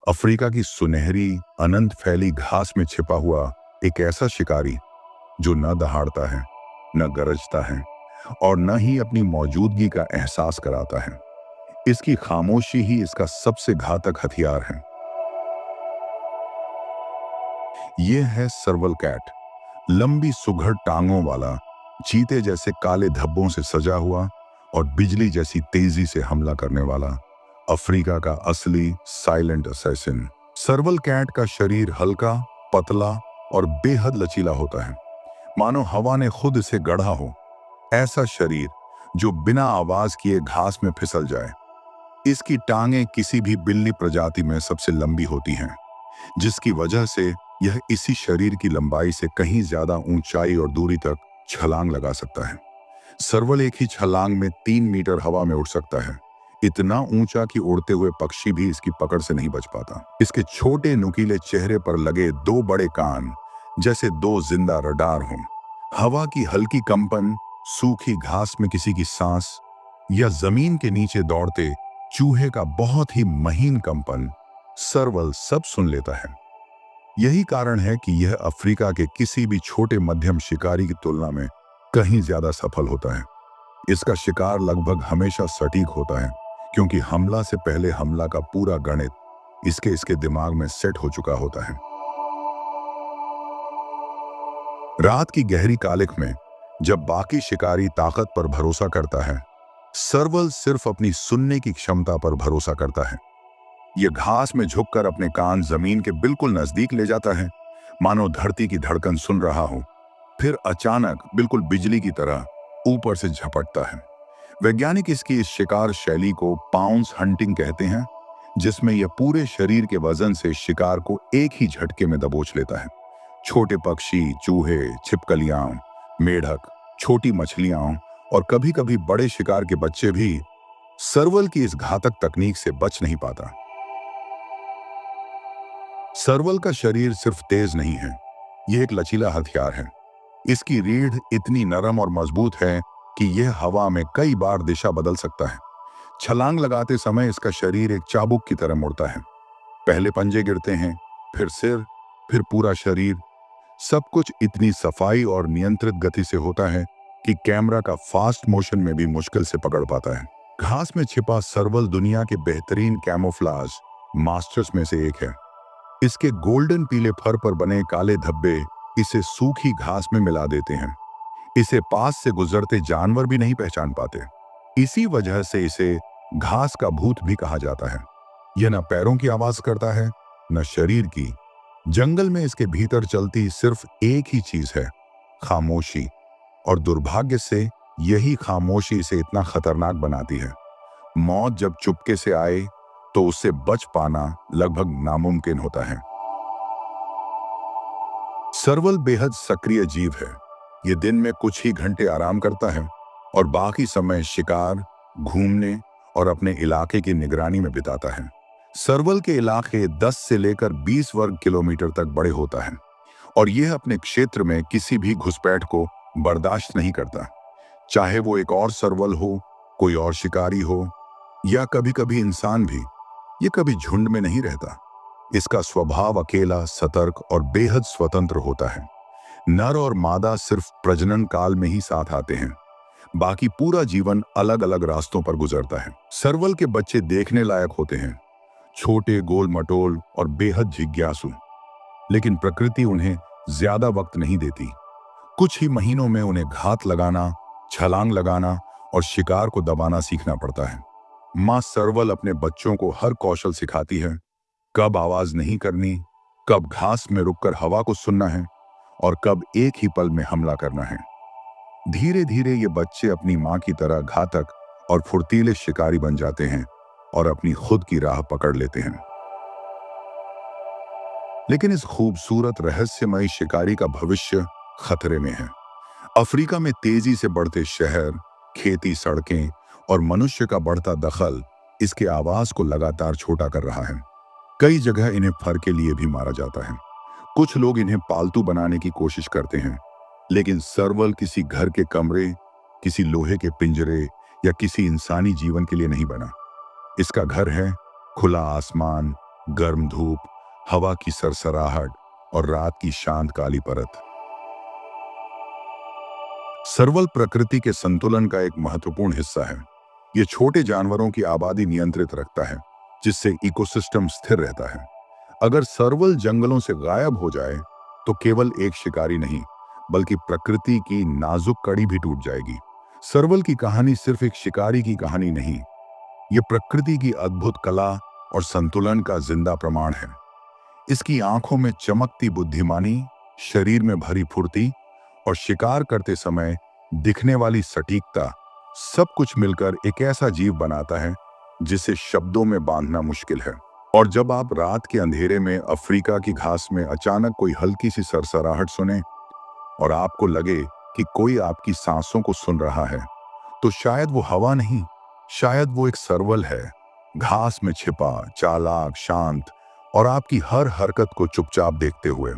Africa की सुनहरी अनंत फैली घास में छिपा हुआ एक ऐसा शिकारी जो न दहाड़ता है, न गरजता है और न ही अपनी मौजूदगी का एहसास कराता है। इसकी खामोशी ही इसका सबसे घातक हथियार है। यह है सर्वल कैट, लंबी सुघड़ टांगों वाला, चीते जैसे काले धब्बों से सजा हुआ और बिजली जैसी तेजी से हमला करने वाला अफ्रीका का असली साइलेंट असैसिन। सर्वल कैट का शरीर हल्का, पतला और बेहद लचीला होता है, मानो हवा ने खुद इसे गढ़ा हो। ऐसा शरीर जो बिना आवाज किए घास में फिसल जाए। इसकी टांगें किसी भी बिल्ली प्रजाति में सबसे लंबी होती हैं, जिसकी वजह से यह इसी शरीर की लंबाई से कहीं ज्यादा ऊंचाई और दूरी तक छलांग लगा सकता है। सर्वल एक ही छलांग में 3 मीटर हवा में उड़ सकता है, इतना ऊंचा कि उड़ते हुए पक्षी भी इसकी पकड़ से नहीं बच पाता। इसके छोटे नुकीले चेहरे पर लगे 2 बड़े कान जैसे 2 जिंदा रडार हों। हवा की हल्की कंपन, सूखी घास में किसी की सांस या जमीन के नीचे दौड़ते चूहे का बहुत ही महीन कंपन सर्वल सब सुन लेता है। यही कारण है कि यह अफ्रीका के किसी भी छोटे मध्यम शिकारी की तुलना में कहीं ज्यादा सफल होता है। इसका शिकार लगभग हमेशा सटीक होता है, क्योंकि हमला से पहले हमला का पूरा गणित इसके दिमाग में सेट हो चुका होता है। रात की गहरी कालिख में जब बाकी शिकारी ताकत पर भरोसा करता है, सर्वल सिर्फ अपनी सुनने की क्षमता पर भरोसा करता है। यह घास में झुककर अपने कान जमीन के बिल्कुल नजदीक ले जाता है, मानो धरती की धड़कन सुन रहा हो। फिर अचानक बिल्कुल बिजली की तरह ऊपर से झपटता है। वैज्ञानिक इसकी इस शिकार शैली को पाउंस हंटिंग कहते हैं, जिसमें यह पूरे शरीर के वजन से शिकार को एक ही झटके में दबोच लेता है। छोटे पक्षी, चूहे, छिपकलियां, मेढक, छोटी मछलियां और कभी-कभी बड़े शिकार के बच्चे भी सर्वल की इस घातक तकनीक से बच नहीं पाता। सर्वल का शरीर सिर्फ तेज नहीं है, यह एक लचीला हथियार है। इसकी रीढ़ इतनी नरम और मजबूत है कि यह हवा में कई बार दिशा बदल सकता है। छलांग लगाते समय इसका शरीर एक चाबुक की तरह मुड़ता है। पहले पंजे गिरते हैं, फिर सिर, फिर पूरा शरीर। सब कुछ इतनी सफाई और नियंत्रित गति से होता है कि कैमरा का फास्ट मोशन में भी मुश्किल से पकड़ पाता है। घास में छिपा सर्वल दुनिया के बेहतरीन कैमोफ्लाज मास्टर्स में से एक है। इसके गोल्डन पीले फर पर बने काले धब्बे इसे सूखी घास में मिला देते हैं। इसे पास से गुजरते जानवर भी नहीं पहचान पाते। इसी वजह से इसे घास का भूत भी कहा जाता है। यह न पैरों की आवाज करता है, न शरीर की। जंगल में इसके भीतर चलती सिर्फ एक ही चीज है, खामोशी। और दुर्भाग्य से यही खामोशी इसे इतना खतरनाक बनाती है। मौत जब चुपके से आए तो उससे बच पाना लगभग नामुमकिन होता है। सर्वल बेहद सक्रिय जीव है। यह दिन में कुछ ही घंटे आराम करता है और बाकी समय शिकार, घूमने और अपने इलाके की निगरानी में बिताता है। सर्वल के इलाके 10 से लेकर 20 वर्ग किलोमीटर तक बड़े होता है और यह अपने क्षेत्र में किसी भी घुसपैठ को बर्दाश्त नहीं करता। चाहे वो एक और सर्वल हो, कोई और शिकारी हो या कभी-कभी इंसान भी, ये कभी झुंड में नहीं रहता। इसका स्वभाव अकेला, सतर्क और बेहद स्वतंत्र होता है। नर और मादा सिर्फ प्रजनन काल में ही साथ आते हैं, बाकी पूरा जीवन अलग अलग रास्तों पर गुजरता है। सर्वल के बच्चे देखने लायक होते हैं, छोटे, गोल मटोल और बेहद जिज्ञासु, लेकिन प्रकृति उन्हें ज्यादा वक्त नहीं देती। कुछ ही महीनों में उन्हें घात लगाना, छलांग लगाना और शिकार को दबाना सीखना पड़ता है। मां सर्वल अपने बच्चों को हर कौशल सिखाती है, कब आवाज नहीं करनी, कब घास में रुककर हवा को सुनना है और कब एक ही पल में हमला करना है। धीरे धीरे ये बच्चे अपनी मां की तरह घातक और फुर्तीले शिकारी बन जाते हैं और अपनी खुद की राह पकड़ लेते हैं। लेकिन इस खूबसूरत रहस्यमयी शिकारी का भविष्य खतरे में है। अफ्रीका में तेजी से बढ़ते शहर, खेती, सड़कें और मनुष्य का बढ़ता दखल इसके आवाज को लगातार छोटा कर रहा है। कई जगह इन्हें फर के लिए भी मारा जाता है। कुछ लोग इन्हें पालतू बनाने की कोशिश करते हैं, लेकिन सर्वल किसी घर के कमरे, किसी लोहे के पिंजरे या किसी इंसानी जीवन के लिए नहीं बना। इसका घर है खुला आसमान, गर्म धूप, हवा की सरसराहट और रात की शांत काली परत। सर्वल प्रकृति के संतुलन का एक महत्वपूर्ण हिस्सा है। ये छोटे जानवरों की आबादी नियंत्रित रखता है, जिससे इकोसिस्टम स्थिर रहता है। अगर सर्वल जंगलों से गायब हो जाए तो केवल एक शिकारी नहीं, बल्कि प्रकृति की नाजुक कड़ी भी टूट जाएगी। सर्वल की कहानी सिर्फ एक शिकारी की कहानी नहीं, ये प्रकृति की अद्भुत कला और संतुलन का जिंदा प्रमाण है। इसकी आंखों में चमकती बुद्धिमानी, शरीर में भरी फुर्ती और शिकार करते समय दिखने वाली सटीकता, सब कुछ मिलकर एक ऐसा जीव बनाता है जिसे शब्दों में बांधना मुश्किल है। और जब आप रात के अंधेरे में अफ्रीका की घास में अचानक कोई हल्की सी सरसराहट सुने और आपको लगे कि कोई आपकी सांसों को सुन रहा है, तो शायद वो हवा नहीं, शायद वो एक सर्वल है, घास में छिपा, चालाक, शांत और आपकी हर हरकत को चुपचाप देखते हुए।